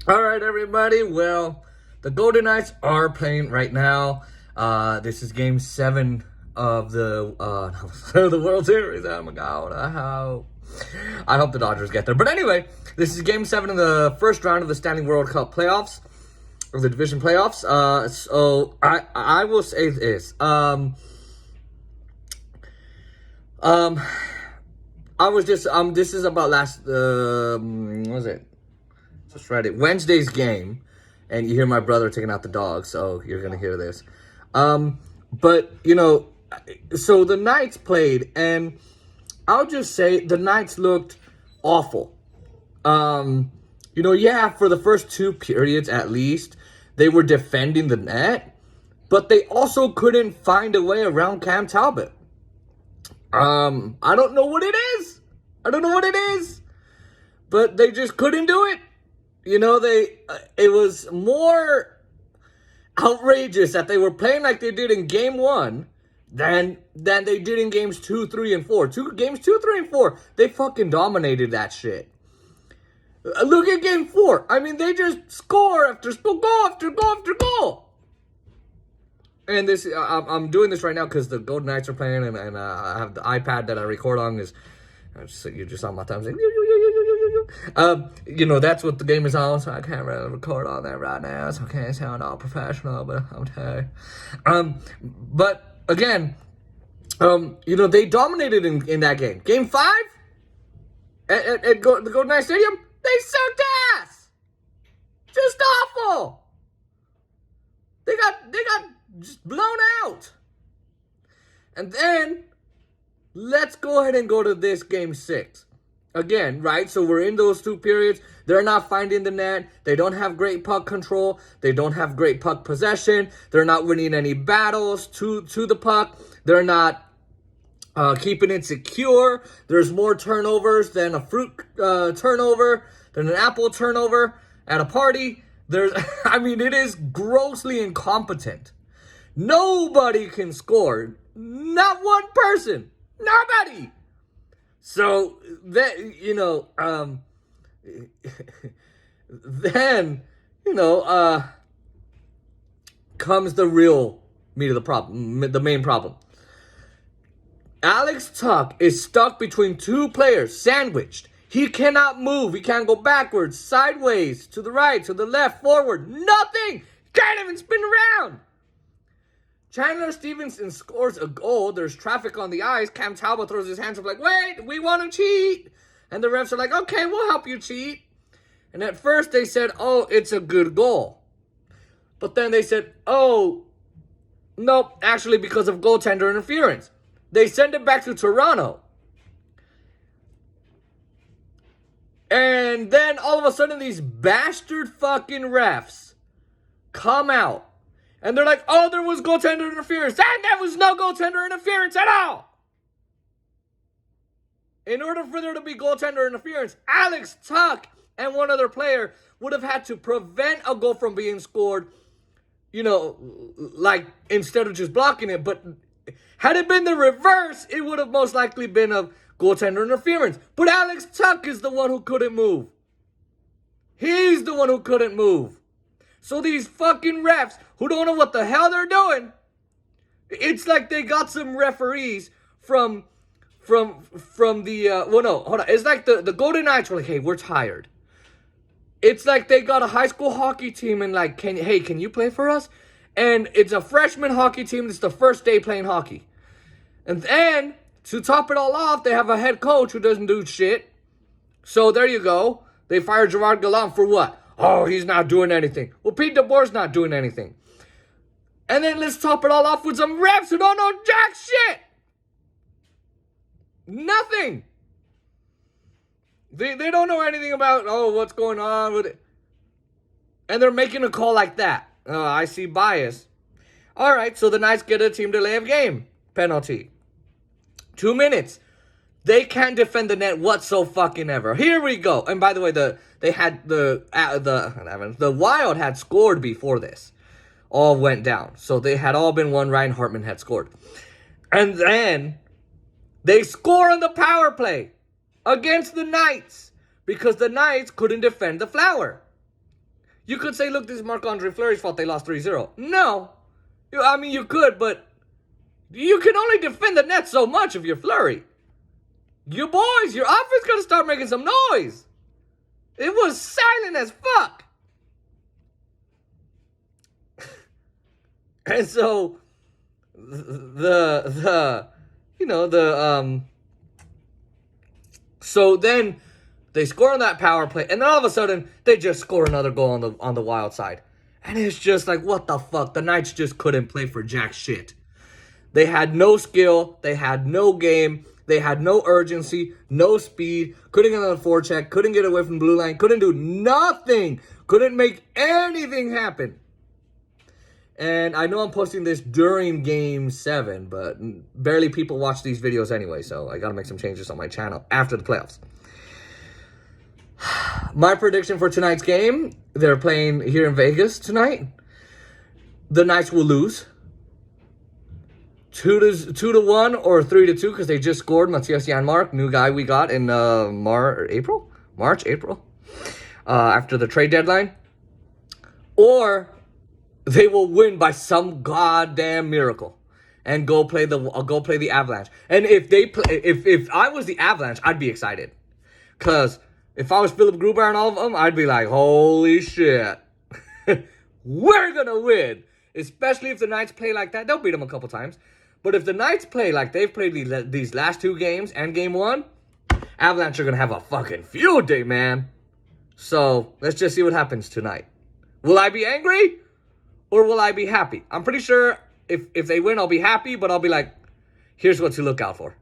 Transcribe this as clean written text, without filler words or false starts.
All right, everybody. Well, the Golden Knights are playing right now. This is Game 7 of the the World Series. Oh my God! I hope the Dodgers get there. But anyway, this is Game 7 of the first round of the Standing World Cup playoffs, or the division playoffs. So I will say this. I was just This is about last what was it? Just read it. Wednesday's game, and you hear my brother taking out the dog, so you're gonna hear this. But so the Knights played, and I'll just say the Knights looked awful. Yeah, for the first two periods at least, they were defending the net, but they also couldn't find a way around Cam Talbot. I don't know what it is. But they just couldn't do it. It was more outrageous that they were playing like they did in game 1 than they did in games 2, 3, and 4. Games 2, 3, and 4, they fucking dominated that shit. Look at game 4. I mean, they just score after goal after goal after goal. And I'm doing this right now because the Golden Knights are playing, and I have the iPad that I record on. You just saw my thumbs like, that's what the game is on, so I can't really record on that right now, so I can't sound all professional, but I'm telling you. But again, they dominated in that game. Game 5 at the Golden Knights Stadium, they sucked ass. Just awful. They got just blown out. And then let's go ahead and go to this game 6. Again, right? So we're in those two periods. They're not finding the net. They don't have great puck control. They don't have great puck possession. They're not winning any battles to the puck. They're not keeping it secure. There's more turnovers than a fruit turnover, than an apple turnover at a party. It is grossly incompetent. Nobody can score. Not one person. Nobody. So then, comes the real meat of the problem, the main problem. Alex Tuch is stuck between two players, sandwiched. He cannot move. He can't go backwards, sideways, to the right, to the left, forward. Nothing. Can't even spin around. Chandler Stevenson scores a goal. There's traffic on the ice. Cam Talbot throws his hands up like, wait, we want to cheat. And the refs are like, okay, we'll help you cheat. And at first they said, oh, it's a good goal. But then they said, oh, nope, actually because of goaltender interference. They send it back to Toronto. And then all of a sudden these bastard fucking refs come out. And they're like, oh, there was goaltender interference. And there was no goaltender interference at all. In order for there to be goaltender interference, Alex Tuch and one other player would have had to prevent a goal from being scored, instead of just blocking it. But had it been the reverse, it would have most likely been a goaltender interference. But Alex Tuch is the one who couldn't move. He's the one who couldn't move. So these fucking refs who don't know what the hell they're doing, it's like they got some referees from the hold on. It's like the Golden Knights were like, hey, we're tired. It's like they got a high school hockey team and like, can you play for us? And it's a freshman hockey team. It's the first day playing hockey. And then to top it all off, they have a head coach who doesn't do shit. So there you go. They fired Gerard Gallant for what? Oh, he's not doing anything. Well, Pete DeBoer's not doing anything. And then let's top it all off with some refs who don't know jack shit. Nothing. They don't know anything about, what's going on with it. And they're making a call like that. I see bias. All right, so the Knights get a team delay of game penalty. 2 minutes. They can't defend the net whatsoever. Here we go. And by the way, the Wild had scored before this. All went down. So they had all been won. Ryan Hartman had scored. And then they score on the power play against the Knights because the Knights couldn't defend the Flower. You could say, look, this is Marc-Andre Fleury's fault they lost 3-0. No. I mean, you could, but you can only defend the net so much if you're Fleury. You boys, your offense got to start making some noise. It was silent as fuck. And so, so then they score on that power play, and then all of a sudden, they just score another goal on the Wild side. And it's just like, what the fuck? The Knights just couldn't play for jack shit. They had no skill. They had no game. They had no urgency, no speed. Couldn't get on the forecheck. Couldn't get away from the blue line. Couldn't do nothing. Couldn't make anything happen. And I know I'm posting this during Game 7, but barely people watch these videos anyway, so I gotta make some changes on my channel after the playoffs. My prediction for tonight's game, they're playing here in Vegas tonight. The Knights will lose. 2-1 or 3-2 because they just scored. Matthias Janmark, new guy we got in March, April, after the trade deadline. Or they will win by some goddamn miracle and go play the Avalanche. And if they play, if I was the Avalanche, I'd be excited, because if I was Philip Gruber and all of them, I'd be like, holy shit, we're gonna win. Especially if the Knights play like that. They'll beat them a couple times. But if the Knights play like they've played these last 2 games and Game 1, Avalanche are going to have a fucking field day, man. So, let's just see what happens tonight. Will I be angry? Or will I be happy? I'm pretty sure if they win, I'll be happy. But I'll be like, here's what to look out for.